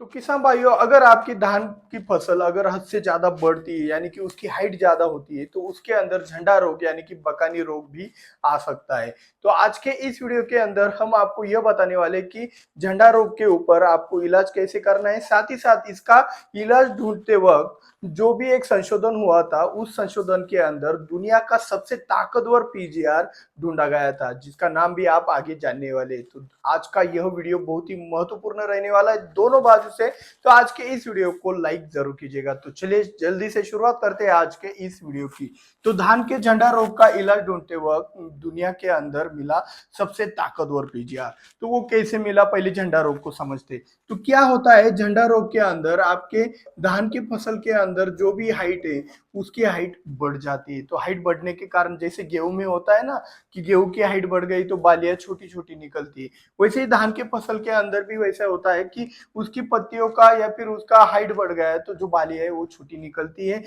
तो किसान भाइयों, अगर आपकी धान की फसल अगर हद से ज्यादा बढ़ती है यानी कि उसकी हाइट ज्यादा होती है तो उसके अंदर झंडा रोग यानी कि बकानी रोग भी आ सकता है। तो आज के इस वीडियो के अंदर हम आपको यह बताने वाले कि झंडा रोग के ऊपर आपको इलाज कैसे करना है, साथ ही साथ इसका इलाज ढूंढते वक्त जो भी एक संशोधन हुआ था उस संशोधन के अंदर दुनिया का सबसे ताकतवर पीजीआर ढूंढा गया था जिसका नाम भी आप आगे जानने वाले हैं। तो आज का यह वीडियो बहुत ही महत्वपूर्ण रहने वाला है दोनों बाजू से। तो आज के इस वीडियो को लाइक जरूर कीजिएगा। तो चलिए जल्दी से शुरुआत करते हैं आज के इस वीडियो की। तो धान के झंडा रोग का इलाज ढूंढते वक्त दुनिया के अंदर मिला सबसे ताकतवर पीजीआर। तो वो कैसे मिला, पहले झंडा रोग को समझते। तो क्या होता है झंडा रोग के अंदर, आपके धान की फसल के अंदर जो भी हाइट है उसकी हाइट बढ़ जाती है। तो हाइट बढ़ने के कारण जैसे गेहूं में होता है ना कि गेहूं की हाइट बढ़ गई तो बालियां छोटी छोटी निकलती है, वैसे ही धान के फसल के अंदर भी वैसा होता है कि उसकी पत्तियों का या फिर उसका हाइट बढ़ गया है तो जो बालियां है वो छोटी निकलती है।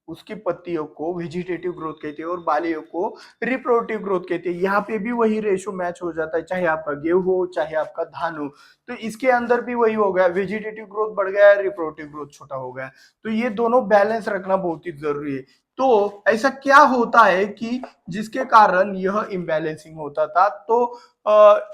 उसकी पत्तियों को वेजिटेटिव ग्रोथ कहते हैं और बालियों को रिप्रोडक्टिव ग्रोथ कहते हैं। यहाँ पे भी वही रेशो मैच हो जाता है, चाहे आपका गेहूं हो चाहे आपका धान हो। तो इसके अंदर भी वही हो गया, वेजिटेटिव ग्रोथ बढ़ गया है, रिप्रोडक्टिव ग्रोथ छोटा हो गया है। तो ये दोनों बैलेंस रखना बहुत ही जरूरी है। तो ऐसा क्या होता है कि जिसके कारण यह इम्बैलेंसिंग होता था, तो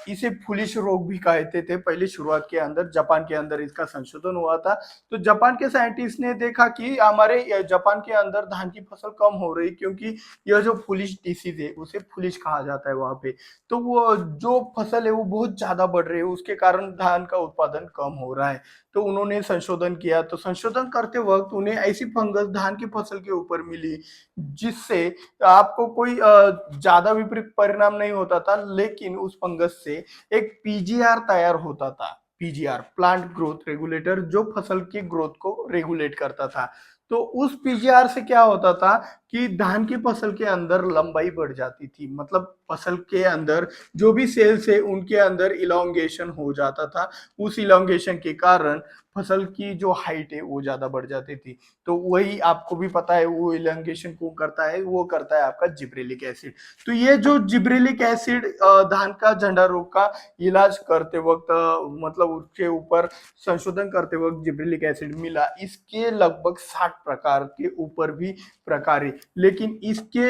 इसे फुलिश रोग भी कहते थे पहले शुरुआत के अंदर। जापान के अंदर इसका संशोधन हुआ था। तो जापान के साइंटिस्ट ने देखा कि हमारे जापान के अंदर धान की फसल कम हो रही, क्योंकि यह जो फुलिश डिसीज है उसे फुलिश कहा जाता है वहां पे। तो वो जो फसल है वो बहुत ज्यादा बढ़ रही है, उसके कारण धान का उत्पादन कम हो रहा है। तो उन्होंने संशोधन किया। तो संशोधन करते वक्त उन्हें ऐसी फंगस धान की फसल के ऊपर मिली जिससे आपको कोई ज्यादा विपरीत परिणाम नहीं होता था, लेकिन उस फंगस से एक पीजीआर तैयार होता था। पीजीआर, प्लांट ग्रोथ रेगुलेटर, जो फसल की ग्रोथ को रेगुलेट करता था। तो उस पीजीआर से क्या होता था कि धान की फसल के अंदर लंबाई बढ़ जाती थी, मतलब फसल के अंदर जो भी सेल्स है उनके अंदर इलोंगेशन हो जाता था। उस इलोंगेशन के कारण फसल की जो हाइट है वो ज्यादा बढ़ जाती थी। तो वही आपको भी पता है वो इलोंगेशन को करता है, वो करता है आपका जिब्रेलिक एसिड। तो ये जो जिब्रेलिक एसिड धान का झंडा रोग का इलाज करते वक्त मतलब उसके ऊपर संशोधन करते वक्त जिब्रेलिक एसिड मिला, इसके लगभग 60 प्रकार के ऊपर भी प्रकार है। लेकिन इसके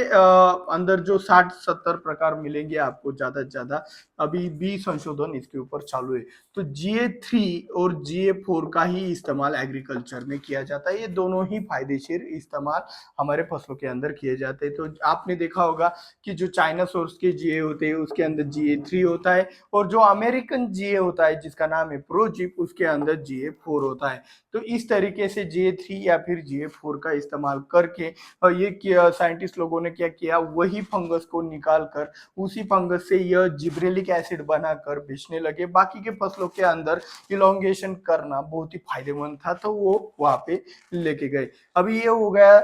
अंदर जो 60-70 प्रकार मिलेंगे आपको ज्यादा से ज्यादा, अभी भी संशोधन इसके ऊपर चालू है। तो GA3 और GA4 का ही इस्तेमाल एग्रीकल्चर में किया जाता है। ये दोनों ही फायदेशीर इस्तेमाल हमारे फसलों के अंदर किए जाते हैं। तो आपने देखा होगा कि जो चाइना सोर्स के जीए होते हैं उसके अंदर GA3 होता है, और जो अमेरिकन जीए होता है जिसका नाम है प्रोजिप उसके अंदर GA4 होता है। तो इस तरीके से GA3 या फिर GA4 का इस्तेमाल करके ये किया साइंटिस्ट लोगों ने, क्या किया, वही फंगस को निकाल कर उसी फंगस से यह जिब्रेलिक एसिड बनाकर बेचने लगे। बाकी के फसलों के अंदर इलोंगेशन करना बहुत ही फायदेमंद था तो वो वहां पे लेके गए। अभी ये हो गया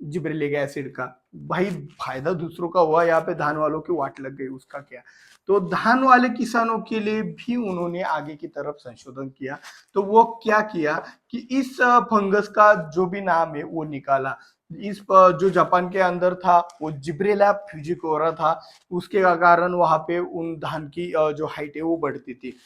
जिब्रेलिक एसिड का। भाई फायदा दूसरों का हुआ, यहाँ पे धान वालों की वाट लग गई, उसका क्या। तो धान वाले किसानों के लिए भी उन्होंने आगे की तरफ संशोधन किया। तो वो क्या किया कि इस फंगस का जो भी नाम है वो निकाला। इस जो जापान के अंदर था वो जिब्रेला फ्यूजिकोरा था, उसके कारण वहां पे उन धान की जो हाइट है वो बढ़ती थी।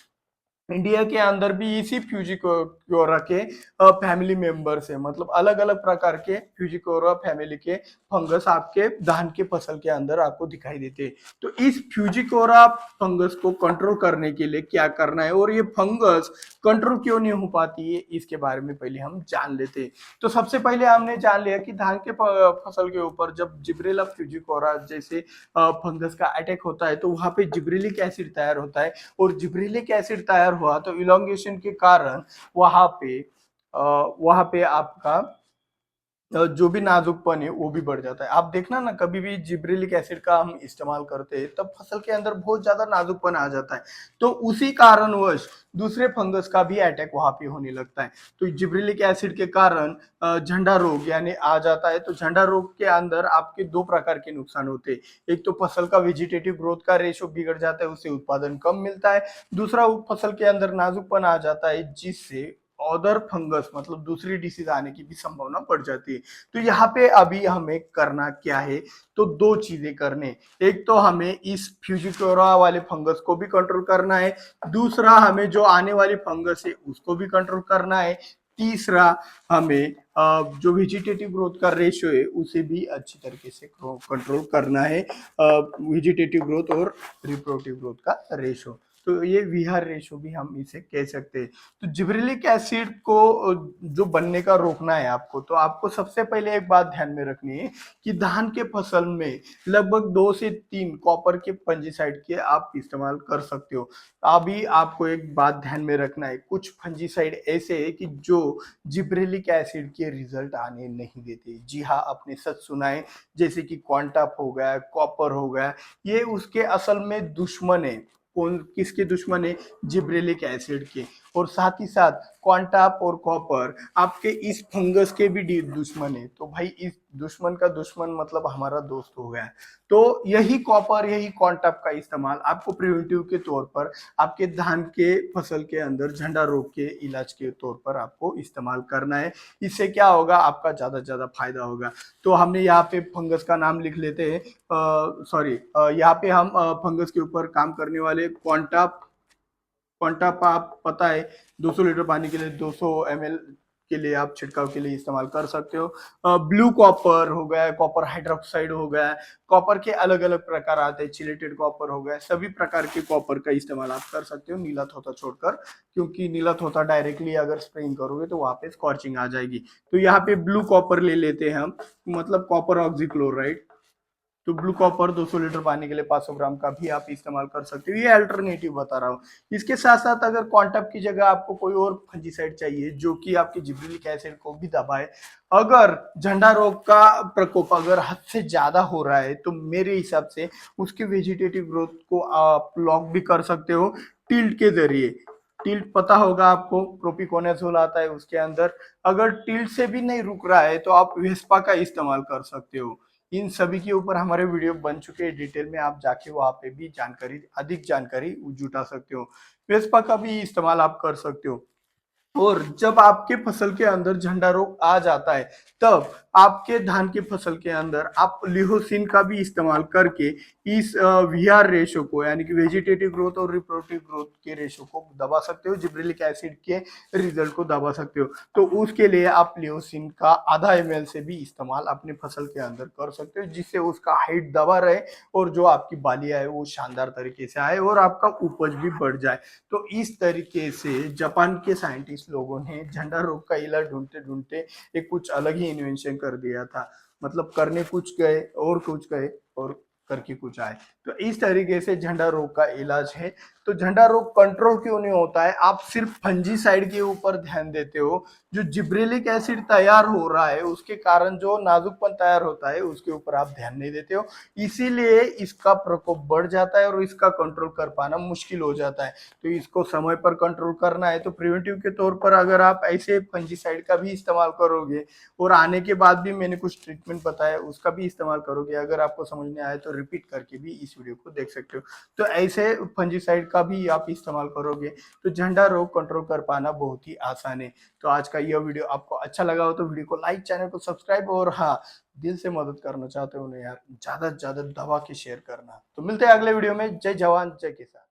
इंडिया के अंदर भी इसी फ्यूजिकोरा के फैमिली मेंबर्स है, मतलब अलग अलग प्रकार के फ्यूजिकोरा फैमिली के फंगस आपके धान के फसल के अंदर आपको दिखाई देते हैं। तो इस फ्यूजिकोरा फंगस को कंट्रोल करने के लिए क्या करना है और ये फंगस कंट्रोल क्यों नहीं हो पाती है, इसके बारे में पहले हम जान लेते हैं। तो सबसे पहले हमने जान लिया कि धान के फसल के ऊपर जब जिब्रेला फ्यूजिकोरा जैसे फंगस का अटैक होता है तो वहां पे जिब्रेलिक एसिड तैयार होता है, और जिब्रेलिक एसिड तैयार हुआ तो इलोंगेशन के कारण वहां पे आपका जो भी नाजुकपन है वो भी बढ़ जाता है। आप देखना ना, कभी भी जिब्रेलिक एसिड का हम इस्तेमाल करते हैं तब फसल के अंदर बहुत ज्यादा नाजुकपन आ जाता है। तो उसी कारणवश दूसरे फंगस का भी अटैक वहां पे होने लगता है। तो जिब्रेलिक एसिड के कारण झंडा रोग यानी आ जाता है। तो झंडा रोग के अंदर आपके दो प्रकार के नुकसान होते हैं। एक तो फसल का वेजिटेटिव ग्रोथ का रेशो बिगड़ जाता है, उससे उत्पादन कम मिलता है। दूसरा फसल के अंदर नाजुकपन आ जाता है जिससे अदर फंगस मतलब दूसरी डिसीज आने की भी संभावना बढ़ जाती है। तो यहाँ पे अभी हमें करना क्या है, तो दो चीजें करने, एक तो हमें इस फ्यूजिकोरा वाले फंगस को भी कंट्रोल करना है, दूसरा हमें जो आने वाली फंगस है उसको भी कंट्रोल करना है, तीसरा हमें जो वेजिटेटिव ग्रोथ का रेशियो है उसे भी अच्छी तरीके से कंट्रोल करना है, वेजिटेटिव ग्रोथ और रिप्रोडक्टिव ग्रोथ का रेशियो। तो ये विहार रेशो भी हम इसे कह सकते हैं। तो जिब्रेलिक एसिड को जो बनने का रोकना है आपको, तो आपको सबसे पहले एक बात ध्यान में रखनी है कि धान के फसल में लगभग 2 से 3 कॉपर के फंजीसाइड के आप इस्तेमाल कर सकते हो। अभी आपको एक बात ध्यान में रखना है, कुछ फंजीसाइड ऐसे है कि जो जिब्रेलिक एसिड के रिजल्ट आने नहीं देते। जी हाँ, आपने सच सुना है, जैसे कि क्वांटाप हो गया, कॉपर हो गया, ये उसके असल में दुश्मन है। कौन किसके दुश्मन है? जिब्रेलिक एसिड के। और साथ ही साथ क्वांटाप और कॉपर आपके इस फंगस के भी दुश्मन है। तो भाई इस दुश्मन का दुश्मन मतलब हमारा दोस्त हो गया। तो यही कॉपर, यही क्वांटाप का इस्तेमाल आपको प्रिवेंटिव के तौर पर आपके धान के फसल के अंदर झंडा रोग के इलाज के तौर पर आपको इस्तेमाल करना है। इससे क्या होगा, आपका ज्यादा से ज्यादा फायदा होगा। तो हमने यहाँ पे फंगस का नाम लिख लेते हैं, सॉरी, यहाँ पे हम फंगस के ऊपर काम करने वाले क्वांटाप, क्वांटाप आप पता है 200 लीटर पानी के लिए 200 ml के लिए आप छिड़काव के लिए इस्तेमाल कर सकते हो। ब्लू कॉपर हो गया, कॉपर हाइड्रोक्साइड हो गया, कॉपर के अलग अलग प्रकार आते हैं, चिलेटेड कॉपर हो गया, सभी प्रकार के कॉपर का इस्तेमाल आप कर सकते हो नीला थोथा छोड़कर, क्योंकि नीला थोथा डायरेक्टली अगर स्प्रेइंग करोगे तो वहां पे स्कॉर्चिंग आ जाएगी। तो यहाँ पे ब्लू कॉपर ले लेते हैं हम, मतलब कॉपर ऑक्सीक्लोराइड। तो ब्लू कॉपर 200 लीटर पानी के लिए 500 ग्राम का भी आप इस्तेमाल कर सकते हो। ये अल्टरनेटिव बता रहा हूँ। इसके साथ साथ अगर क्वांटम की जगह आपको कोई और फंजीसाइड चाहिए जो कि आपके जिब्रेलिक एसिड को भी दबाए, अगर झंडा रोग का प्रकोप अगर हद से ज्यादा हो रहा है, तो मेरे हिसाब से उसके वेजिटेटिव ग्रोथ को आप लॉक भी कर सकते हो टिल्ट के जरिए। टिल्ट पता होगा आपको, प्रोपिकोनाजोल आता है उसके अंदर। अगर टिल्ट से भी नहीं रुक रहा है तो आप वेस्पा का इस्तेमाल कर सकते हो। इन सभी के ऊपर हमारे वीडियो बन चुके हैं डिटेल में, आप जाके वहां पे भी जानकारी, अधिक जानकारी जुटा सकते हो। वेस्पा का भी इस्तेमाल आप कर सकते हो। और जब आपके फसल के अंदर झंडा रोग आ जाता है, तब आपके धान की फसल के अंदर आप लिहोसिन का भी इस्तेमाल करके इस वीआर रेशो को, यानी कि वेजिटेटिव ग्रोथ और रिप्रोडक्टिव ग्रोथ के रेशो को दबा सकते हो, जिब्रेलिक एसिड के रिजल्ट को दबा सकते हो। तो उसके लिए आप लिहोसिन का आधा ml से भी इस्तेमाल अपने फसल के अंदर कर सकते हो, जिससे उसका हाइट दबा रहे और जो आपकी बालियां है वो शानदार तरीके से आए और आपका उपज भी बढ़ जाए। तो इस तरीके से जापान के साइंटिस्ट लोगों ने झंडा रोग का इलाज ढूंढते ढूंढते एक कुछ अलग ही इन्वेंशन कर दिया था। मतलब करने कुछ गए और कुछ गए और करके कुछ आए। तो इस तरीके से झंडा रोग का इलाज है। तो झंडा रोग कंट्रोल क्यों नहीं होता है? आप सिर्फ फंजीसाइड के ऊपर ध्यान देते हो। जो जिब्रेलिक एसिड तैयार हो रहा है उसके कारण जो नाजुकपन तैयार होता है उसके ऊपर आप ध्यान नहीं देते हो, इसीलिए इसका प्रकोप बढ़ जाता है और इसका कंट्रोल कर पाना मुश्किल हो जाता है। तो इसको समय पर कंट्रोल करना है तो प्रिवेंटिव के तौर पर अगर आप ऐसे फंजीसाइड का भी इस्तेमाल करोगे और आने के बाद भी मैंने कुछ ट्रीटमेंट बताया उसका भी इस्तेमाल करोगे, अगर आपको समझ में आए तो रिपीट करके भी इस वीडियो को देख सकते हो। तो ऐसे फंजीसाइड का भी आप इस्तेमाल करोगे तो झंडा रोग कंट्रोल कर पाना बहुत ही आसान है। तो आज का यह वीडियो आपको अच्छा लगा हो तो वीडियो को लाइक, चैनल को सब्सक्राइब, और हाँ, दिल से मदद करना चाहते हो ना यार, ज्यादा से ज्यादा दबा के शेयर करना। तो मिलते हैं अगले वीडियो में। जय जवान जय किसान।